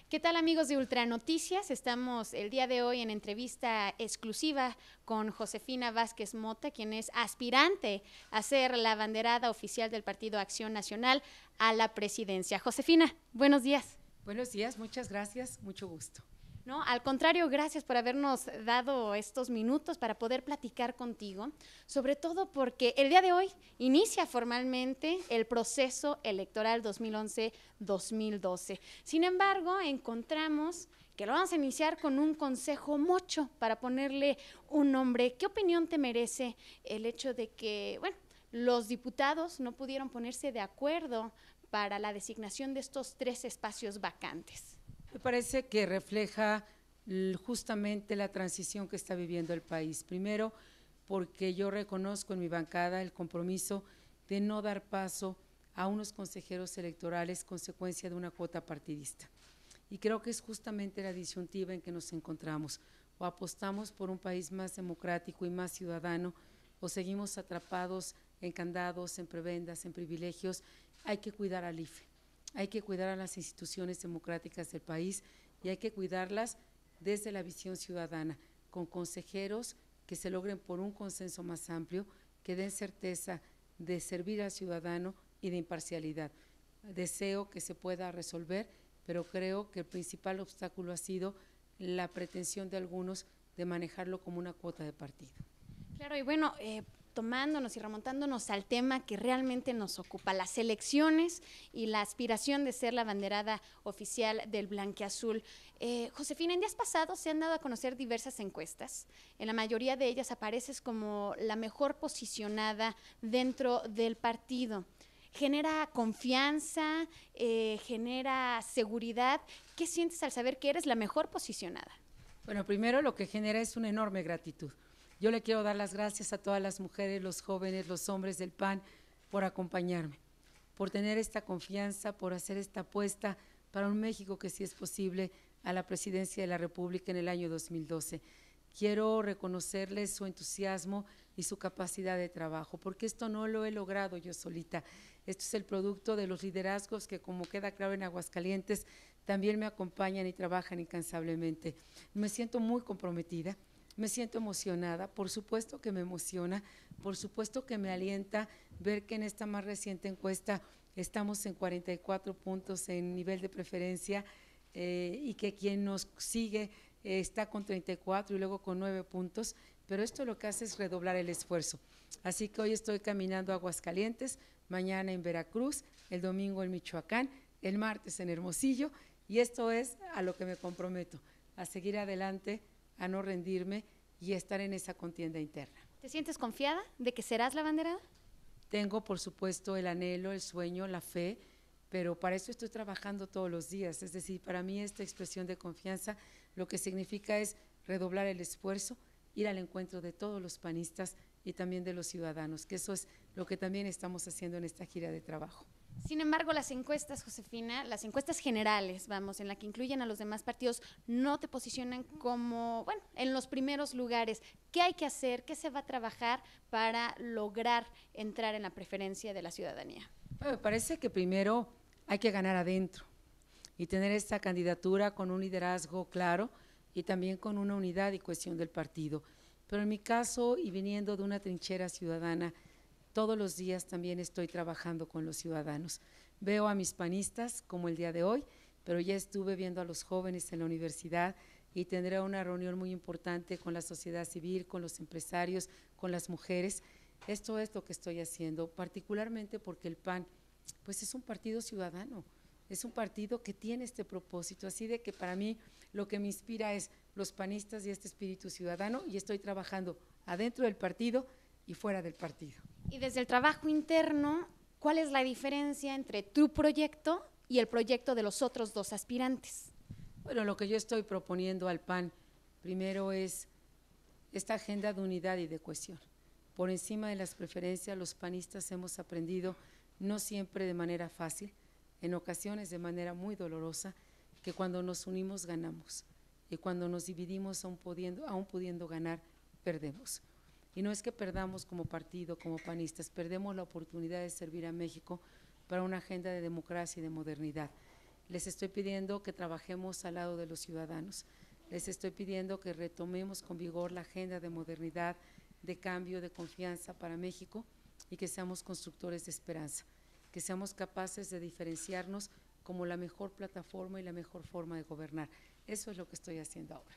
¿Qué tal, amigos de Ultra Noticias? Estamos el día de hoy en entrevista exclusiva con Josefina Vázquez Mota, quien es aspirante a ser la abanderada oficial del Partido Acción Nacional a la presidencia. Josefina, buenos días. Buenos días, muchas gracias, mucho gusto. No, al contrario, gracias por habernos dado estos minutos para poder platicar contigo, sobre todo porque el día de hoy inicia formalmente el proceso electoral 2011-2012. Sin embargo, encontramos que lo vamos a iniciar con un consejo mocho para ponerle un nombre. ¿Qué opinión te merece el hecho de que, bueno, los diputados no pudieron ponerse de acuerdo para la designación de estos 3 espacios vacantes? Me parece que refleja justamente la transición que está viviendo el país. Primero, porque yo reconozco en mi bancada el compromiso de no dar paso a unos consejeros electorales consecuencia de una cuota partidista. Y creo que es justamente la disyuntiva en que nos encontramos. O apostamos por un país más democrático y más ciudadano, o seguimos atrapados en candados, en prebendas, en privilegios. Hay que cuidar al IFE. Hay que cuidar a las instituciones democráticas del país y hay que cuidarlas desde la visión ciudadana, con consejeros que se logren por un consenso más amplio, que den certeza de servir al ciudadano y de imparcialidad. Deseo que se pueda resolver, pero creo que el principal obstáculo ha sido la pretensión de algunos de manejarlo como una cuota de partido. Claro, y bueno, tomándonos y remontándonos al tema que realmente nos ocupa, las elecciones y la aspiración de ser la abanderada oficial del blanquiazul. Josefina, en días pasados se han dado a conocer diversas encuestas. En la mayoría de ellas apareces como la mejor posicionada dentro del partido. ¿Genera confianza? ¿Genera seguridad? ¿Qué sientes al saber que eres la mejor posicionada? Bueno, primero lo que genera es una enorme gratitud. Yo le quiero dar las gracias a todas las mujeres, los jóvenes, los hombres del PAN por acompañarme, por tener esta confianza, por hacer esta apuesta para un México que sí es posible a la presidencia de la República en el año 2012. Quiero reconocerles su entusiasmo y su capacidad de trabajo, porque esto no lo he logrado yo solita. Esto es el producto de los liderazgos que, como queda claro en Aguascalientes, también me acompañan y trabajan incansablemente. Me siento muy comprometida. Me siento emocionada, por supuesto que me emociona, por supuesto que me alienta ver que en esta más reciente encuesta estamos en 44 puntos en nivel de preferencia y que quien nos sigue está con 34 y luego con 9 puntos, pero esto lo que hace es redoblar el esfuerzo. Así que hoy estoy caminando a Aguascalientes, mañana en Veracruz, el domingo en Michoacán, el martes en Hermosillo, y esto es a lo que me comprometo, a seguir adelante, a no rendirme y estar en esa contienda interna. ¿Te sientes confiada de que serás la abanderada? Tengo, por supuesto, el anhelo, el sueño, la fe, pero para eso estoy trabajando todos los días. Es decir, para mí esta expresión de confianza lo que significa es redoblar el esfuerzo, ir al encuentro de todos los panistas y también de los ciudadanos, que eso es lo que también estamos haciendo en esta gira de trabajo. Sin embargo, las encuestas, Josefina, las encuestas generales, vamos, en la que incluyen a los demás partidos, no te posicionan como, bueno, en los primeros lugares. ¿Qué hay que hacer? ¿Qué se va a trabajar para lograr entrar en la preferencia de la ciudadanía? Bueno, me parece que primero hay que ganar adentro y tener esta candidatura con un liderazgo claro y también con una unidad y cohesión del partido. Pero en mi caso, y viniendo de una trinchera ciudadana, todos los días también estoy trabajando con los ciudadanos. Veo a mis panistas como el día de hoy, pero ya estuve viendo a los jóvenes en la universidad y tendré una reunión muy importante con la sociedad civil, con los empresarios, con las mujeres. Esto es lo que estoy haciendo, particularmente porque el PAN pues es un partido ciudadano, es un partido que tiene este propósito, así de que para mí lo que me inspira es los panistas y este espíritu ciudadano, y estoy trabajando adentro del partido y fuera del partido. Y desde el trabajo interno, ¿cuál es la diferencia entre tu proyecto y el proyecto de los otros 2 aspirantes? Bueno, lo que yo estoy proponiendo al PAN primero es esta agenda de unidad y de cohesión. Por encima de las preferencias, los panistas hemos aprendido, no siempre de manera fácil, en ocasiones de manera muy dolorosa, que cuando nos unimos ganamos y cuando nos dividimos aún pudiendo ganar, perdemos. Y no es que perdamos como partido, como panistas, perdemos la oportunidad de servir a México para una agenda de democracia y de modernidad. Les estoy pidiendo que trabajemos al lado de los ciudadanos. Les estoy pidiendo que retomemos con vigor la agenda de modernidad, de cambio, de confianza para México y que seamos constructores de esperanza, que seamos capaces de diferenciarnos como la mejor plataforma y la mejor forma de gobernar. Eso es lo que estoy haciendo ahora.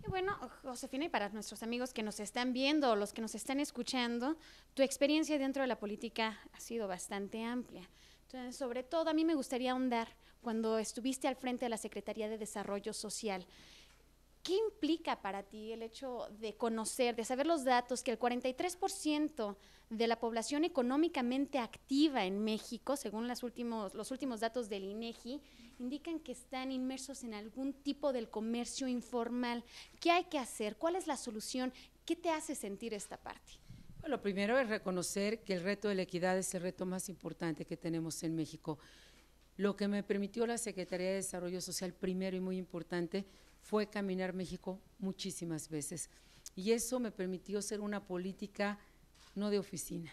Y bueno, Josefina, y para nuestros amigos que nos están viendo o los que nos están escuchando, tu experiencia dentro de la política ha sido bastante amplia. Entonces, sobre todo, a mí me gustaría ahondar cuando estuviste al frente de la Secretaría de Desarrollo Social. ¿Qué implica para ti el hecho de conocer, de saber los datos, que el 43% de la población económicamente activa en México, según los últimos datos del INEGI, indican que están inmersos en algún tipo del comercio informal? ¿Qué hay que hacer? ¿Cuál es la solución? ¿Qué te hace sentir esta parte? Bueno, lo primero es reconocer que el reto de la equidad es el reto más importante que tenemos en México. Lo que me permitió la Secretaría de Desarrollo Social, primero y muy importante, fue caminar México muchísimas veces. Y eso me permitió ser una política no de oficina.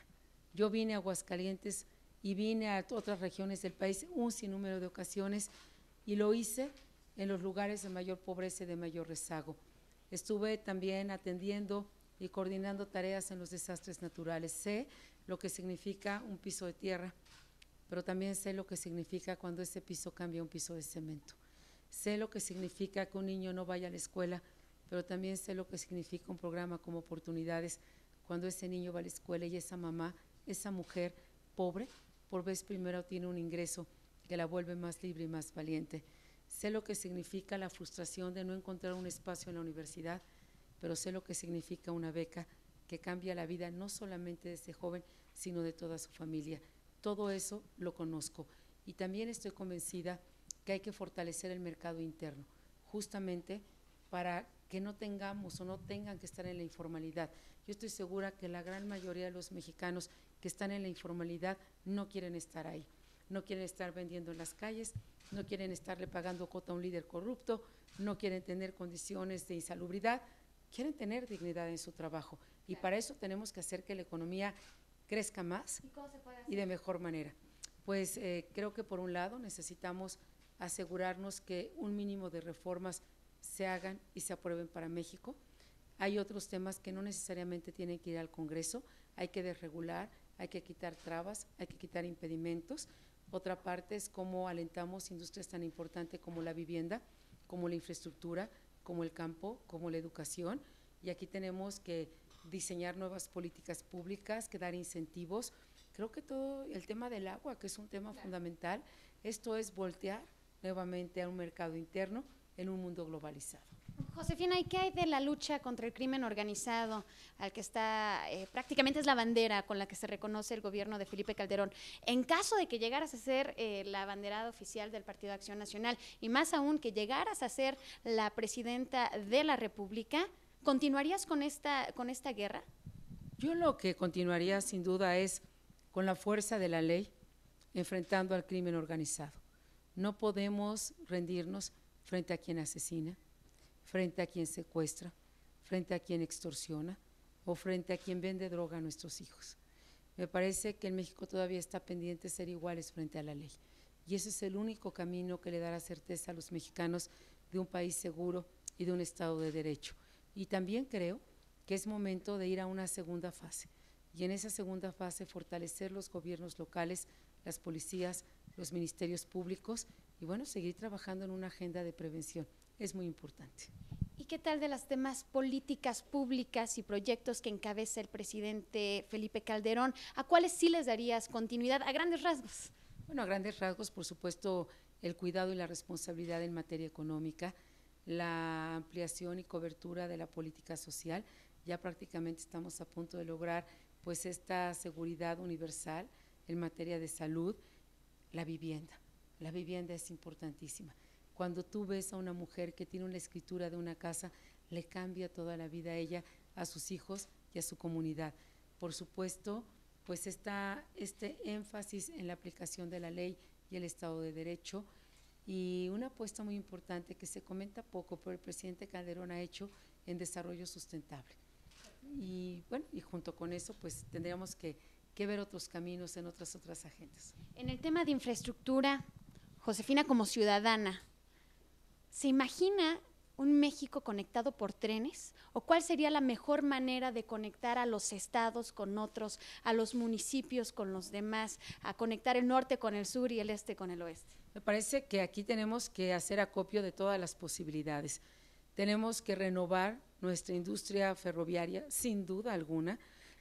Yo vine a Aguascalientes y vine a otras regiones del país un sinnúmero de ocasiones y lo hice en los lugares de mayor pobreza y de mayor rezago. Estuve también atendiendo y coordinando tareas en los desastres naturales. Sé lo que significa un piso de tierra, pero también sé lo que significa cuando ese piso cambia a un piso de cemento. Sé lo que significa que un niño no vaya a la escuela, pero también sé lo que significa un programa como Oportunidades, cuando ese niño va a la escuela y esa mamá, esa mujer pobre, por vez primera tiene un ingreso que la vuelve más libre y más valiente. Sé lo que significa la frustración de no encontrar un espacio en la universidad, pero sé lo que significa una beca que cambia la vida no solamente de ese joven, sino de toda su familia. Todo eso lo conozco y también estoy convencida que hay que fortalecer el mercado interno, justamente para que no tengamos o no tengan que estar en la informalidad. Yo estoy segura que la gran mayoría de los mexicanos que están en la informalidad no quieren estar ahí, no quieren estar vendiendo en las calles, no quieren estarle pagando cuota a un líder corrupto, no quieren tener condiciones de insalubridad, quieren tener dignidad en su trabajo y para eso tenemos que hacer que la economía crezca más y de mejor manera. Pues creo que por un lado necesitamos asegurarnos que un mínimo de reformas se hagan y se aprueben para México. Hay otros temas que no necesariamente tienen que ir al Congreso, hay que desregular, hay que quitar trabas, hay que quitar impedimentos. Otra parte es cómo alentamos industrias tan importantes como la vivienda, como la infraestructura, como el campo, como la educación. Y aquí tenemos que diseñar nuevas políticas públicas, que dar incentivos. Creo que todo el tema del agua, que es un tema fundamental, esto es voltear nuevamente a un mercado interno en un mundo globalizado. Josefina, ¿y qué hay de la lucha contra el crimen organizado, al que está, prácticamente es la bandera con la que se reconoce el gobierno de Felipe Calderón? En caso de que llegaras a ser la abanderada oficial del Partido Acción Nacional, y más aún que llegaras a ser la presidenta de la República, ¿continuarías con esta guerra? Yo lo que continuaría sin duda es con la fuerza de la ley, enfrentando al crimen organizado. No podemos rendirnos frente a quien asesina, frente a quien secuestra, frente a quien extorsiona o frente a quien vende droga a nuestros hijos. Me parece que en México todavía está pendiente de ser iguales frente a la ley. Y ese es el único camino que le dará certeza a los mexicanos de un país seguro y de un Estado de Derecho. Y también creo que es momento de ir a una segunda fase. Y en esa segunda fase fortalecer los gobiernos locales, las policías, los ministerios públicos y bueno, seguir trabajando en una agenda de prevención. Es muy importante. ¿Y qué tal de las demás políticas públicas y proyectos que encabeza el presidente Felipe Calderón? ¿A cuáles sí les darías continuidad a grandes rasgos? Bueno, a grandes rasgos, por supuesto, el cuidado y la responsabilidad en materia económica, la ampliación y cobertura de la política social. Ya prácticamente estamos a punto de lograr pues esta seguridad universal en materia de salud. La vivienda es importantísima. Cuando tú ves a una mujer que tiene una escritura de una casa, le cambia toda la vida a ella, a sus hijos y a su comunidad. Por supuesto, pues está este énfasis en la aplicación de la ley y el Estado de Derecho y una apuesta muy importante que se comenta poco, pero el presidente Calderón ha hecho en desarrollo sustentable. Y bueno, y junto con eso, pues tendríamos que ver otros caminos en otras agendas. En el tema de infraestructura, Josefina, como ciudadana, ¿se imagina un México conectado por trenes? ¿O cuál sería la mejor manera de conectar a los estados con otros, a los municipios con los demás, a conectar el norte con el sur y el este con el oeste? Me parece que aquí tenemos que hacer acopio de todas las posibilidades. Tenemos que renovar nuestra industria ferroviaria, sin duda alguna.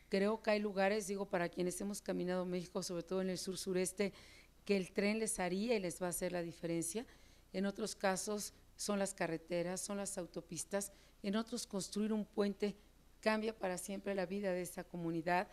Creo que hay lugares, digo, para quienes hemos caminado México, sobre todo en el sur-sureste, que el tren les haría y les va a hacer la diferencia. En otros casos son las carreteras, son las autopistas. En otros, construir un puente cambia para siempre la vida de esa comunidad.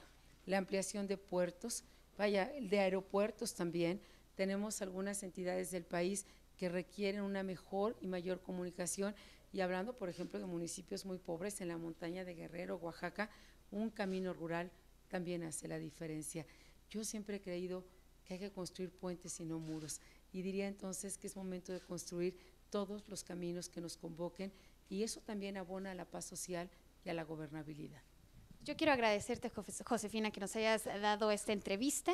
La ampliación de puertos, vaya, de aeropuertos también. Tenemos algunas entidades del país que requieren una mejor y mayor comunicación, y hablando, por ejemplo, de municipios muy pobres en la montaña de Guerrero, Oaxaca, un camino rural también hace la diferencia. Yo siempre he creído que hay que construir puentes y no muros, y diría entonces que es momento de construir todos los caminos que nos convoquen, y eso también abona a la paz social y a la gobernabilidad. Yo quiero agradecerte, Josefina, que nos hayas dado esta entrevista,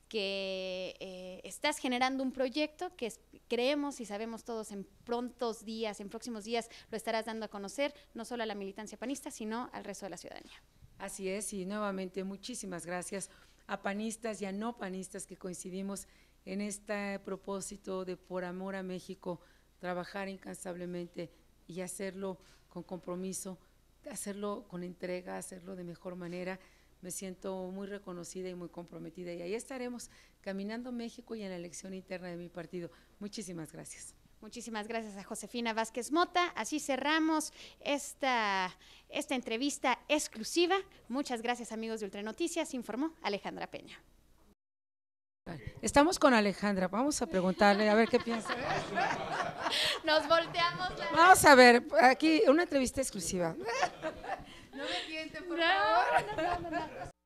que estás generando un proyecto que creemos y sabemos todos en próximos días lo estarás dando a conocer, no solo a la militancia panista, sino al resto de la ciudadanía. Así es, y nuevamente muchísimas gracias a panistas y a no panistas que coincidimos en este propósito de, por amor a México, trabajar incansablemente y hacerlo con compromiso, hacerlo con entrega, hacerlo de mejor manera. Me siento muy reconocida y muy comprometida, y ahí estaremos caminando México y en la elección interna de mi partido. Muchísimas gracias. Muchísimas gracias a Josefina Vázquez Mota. Así cerramos esta entrevista exclusiva. Muchas gracias, amigos de Ultranoticias. Informó Alejandra Peña. Estamos con Alejandra, vamos a preguntarle a ver qué piensa. Nos volteamos. Vamos a ver, aquí una entrevista exclusiva. No me tienten, por favor. No.